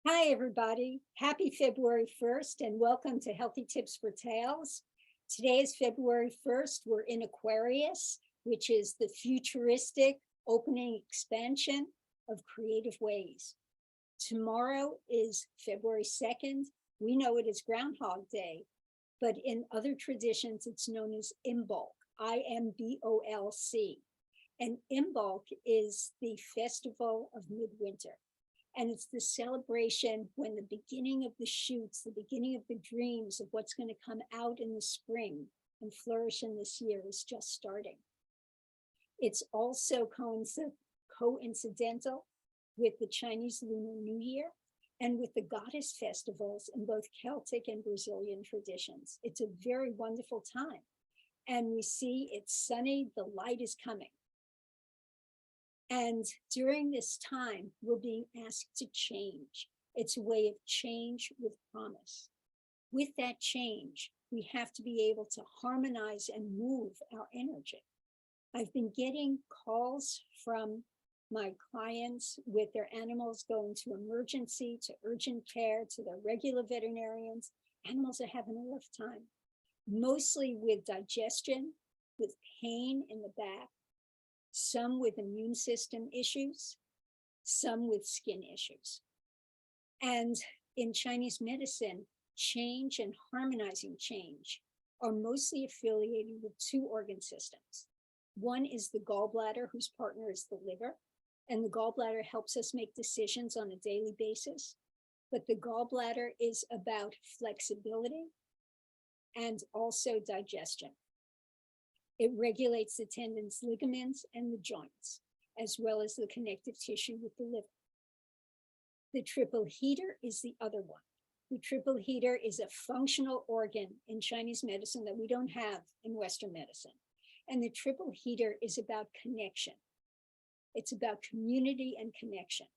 Hi, everybody. Happy February 1st and welcome to Healthy Tips for Tails. Today is February 1st. We're in Aquarius, which is the futuristic opening expansion of creative ways. Tomorrow is February 2nd. We know it is Groundhog Day, but in other traditions, it's known as Imbolc, Imbolc. And Imbolc is the festival of midwinter. And it's the celebration when the beginning of the shoots, the beginning of the dreams of what's going to come out in the spring and flourish in this year is just starting. It's also coincidental with the Chinese Lunar New Year and with the goddess festivals in both Celtic and Brazilian traditions. It's a very wonderful time. And we see it's sunny, the light is coming. And during this time, we're being asked to change. It's a way of change with promise. With that change, we have to be able to harmonize and move our energy. I've been getting calls from my clients with their animals going to emergency, to urgent care, to their regular veterinarians. Animals are having a rough time, mostly with digestion, with pain in the back, some with immune system issues, some with skin issues. And in Chinese medicine, change and harmonizing change are mostly affiliated with two organ systems. One is the gallbladder, whose partner is the liver, and the gallbladder helps us make decisions on a daily basis. But the gallbladder is about flexibility and also digestion. It regulates the tendons, ligaments, and the joints, as well as the connective tissue with the liver. The triple heater is the other one. The triple heater is a functional organ in Chinese medicine that we don't have in Western medicine. And the triple heater is about connection. It's about community and connection.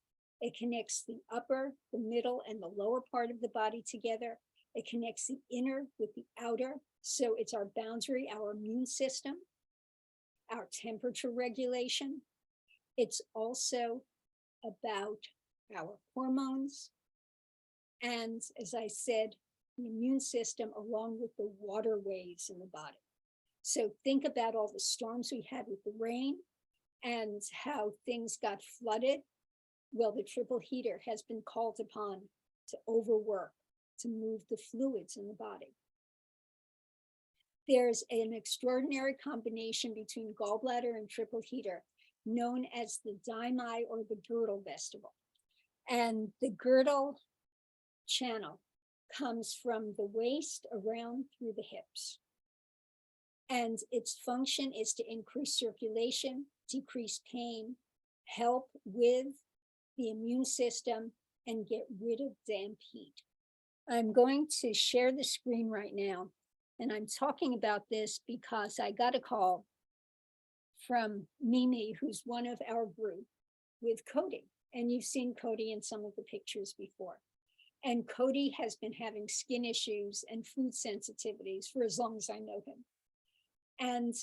It connects the upper, the middle, and the lower part of the body together. It connects the inner with the outer. So it's our boundary, our immune system, our temperature regulation. It's also about our hormones. And as I said, the immune system along with the waterways in the body. So think about all the storms we had with the rain and how things got flooded. Well, the triple heater has been called upon to overwork, to move the fluids in the body. There's an extraordinary combination between gallbladder and triple heater known as the Daimai or the girdle festival. And the girdle channel comes from the waist around through the hips. And its function is to increase circulation, decrease pain, help with the immune system, and get rid of damp heat. I'm going to share the screen right now. And I'm talking about this because I got a call from Mimi, who's one of our group, with Cody. And you've seen Cody in some of the pictures before. And Cody has been having skin issues and food sensitivities for as long as I know him. And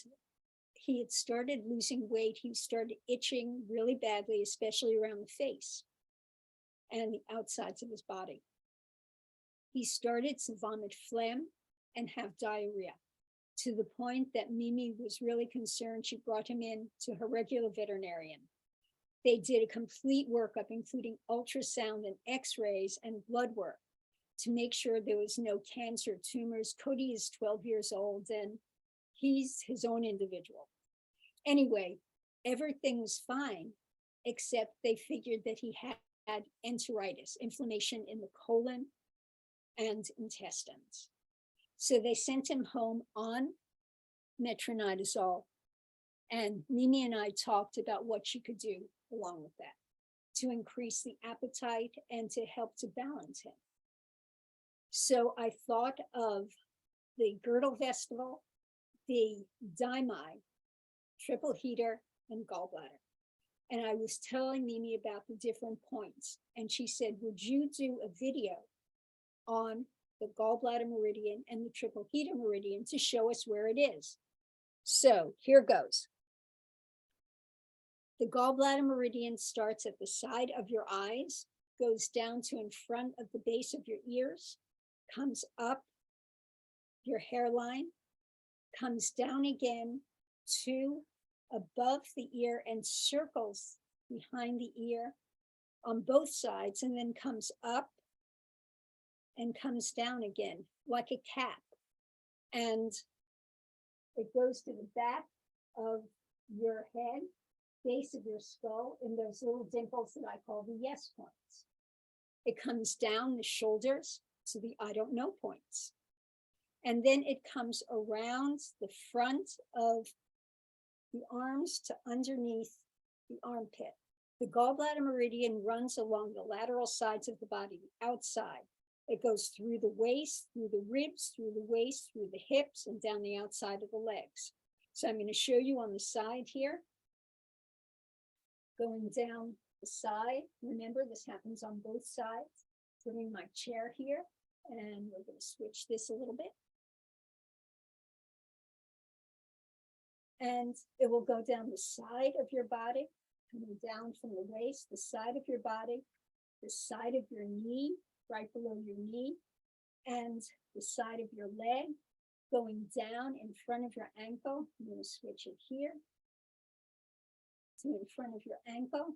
he had started losing weight. He started itching really badly, especially around the face and the outsides of his body. He started to vomit phlegm and have diarrhea, to the point that Mimi was really concerned. She brought him in to her regular veterinarian. They did a complete workup, including ultrasound and x-rays and blood work to make sure there was no cancer, tumors. Cody is 12 years old and he's his own individual. Anyway, everything was fine, except they figured that he had enteritis, inflammation in the colon and intestines. So they sent him home on metronidazole, and Mimi and I talked about what she could do along with that to increase the appetite and to help to balance him. So I thought of the girdle festival, the Daimai, triple heater, and gallbladder. And I was telling Mimi about the different points. And she said, would you do a video on the gallbladder meridian and the triple heater meridian to show us where it is? So here goes. The gallbladder meridian starts at the side of your eyes, goes down to in front of the base of your ears, comes up your hairline, comes down again to above the ear and circles behind the ear on both sides, and then comes up and comes down again like a cap. And it goes to the back of your head, base of your skull, in those little dimples that I call the yes points. It comes down the shoulders to the I don't know points. And then it comes around the front of the arms to underneath the armpit. The gallbladder meridian runs along the lateral sides of the body, the outside. It goes through the waist, through the ribs, through the waist, through the hips, and down the outside of the legs. So I'm going to show you on the side here, going down the side. Remember, this happens on both sides. Putting my chair here, and we're going to switch this a little bit. And it will go down the side of your body, coming down from the waist, the side of your body, the side of your knee, right below your knee, and the side of your leg, going down in front of your ankle. I'm going to switch it here to in front of your ankle,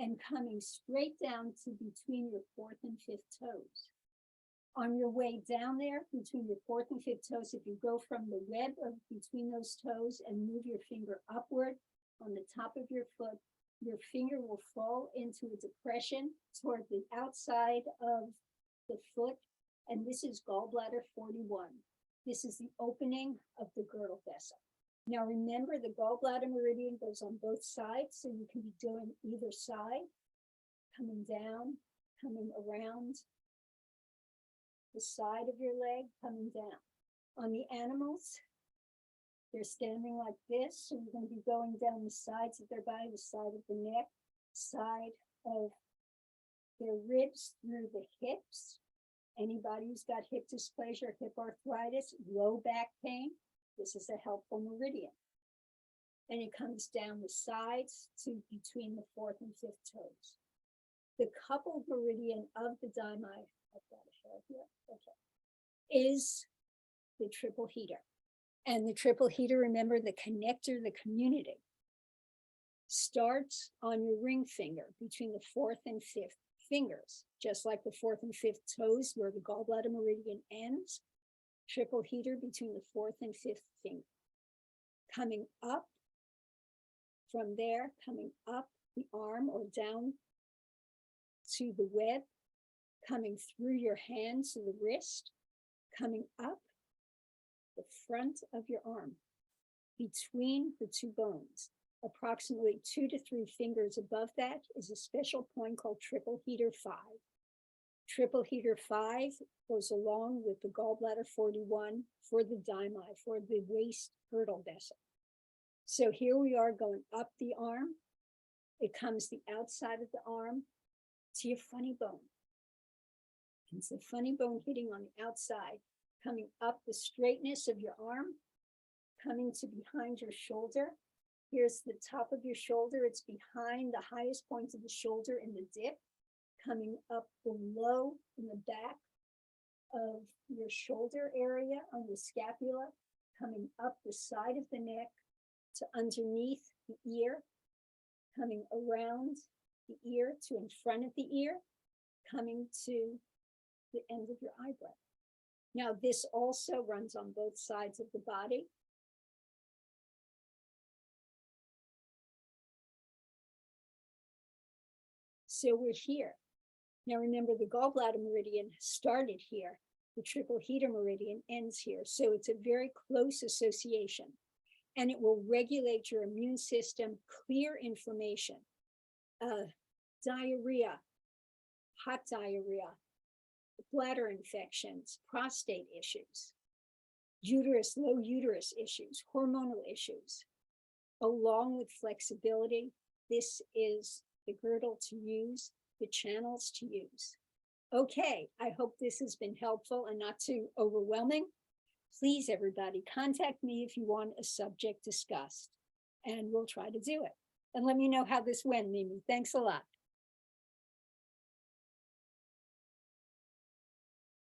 and coming straight down to between your fourth and fifth toes. On your way down there, between your fourth and fifth toes, if you go from the web of between those toes and move your finger upward on the top of your foot, your finger will fall into a depression toward the outside of the foot, and this is gallbladder 41. This is the opening of the girdle vessel. Now remember, the gallbladder meridian goes on both sides, so you can be doing either side, coming down, coming around the side of your leg, coming down. On the animals, they're standing like this, so you're going to be going down the sides of their body, the side of the neck, side of their ribs, through the hips. Anybody who's got hip dysplasia, hip arthritis, low back pain, this is a helpful meridian. And it comes down the sides to between the fourth and fifth toes. The coupled meridian of the diamide, I've got a hair here, okay, is the triple heater. And the triple heater, remember, the connector, the community, starts on your ring finger between the fourth and fifth fingers, just like the fourth and fifth toes where the gallbladder meridian ends. Triple heater between the fourth and fifth finger. Coming up from there, coming up the arm or down to the web, coming through your hand to the wrist, coming up the front of your arm, between the two bones. Approximately 2 to 3 fingers above that is a special point called triple heater 5. Triple heater 5 goes along with the gallbladder 41 for the diamide, for the waist girdle vessel. So here we are going up the arm. It comes the outside of the arm to your funny bone. It's the funny bone hitting on the outside, coming up the straightness of your arm, coming to behind your shoulder. Here's the top of your shoulder. It's behind the highest point of the shoulder in the dip, coming up below in the back of your shoulder area on the scapula, coming up the side of the neck to underneath the ear, coming around the ear to in front of the ear, coming to the end of your eyebrow. Now, this also runs on both sides of the body. So we're here. Now remember, the gallbladder meridian started here. The triple heater meridian ends here. So it's a very close association. And it will regulate your immune system, clear inflammation, diarrhea, hot diarrhea, bladder infections, prostate issues, uterus, low uterus issues, hormonal issues. Along with flexibility, this is the girdle to use, the channels to use. Okay, I hope this has been helpful and not too overwhelming. Please, everybody, contact me if you want a subject discussed, and we'll try to do it. And let me know how this went, Mimi. Thanks a lot.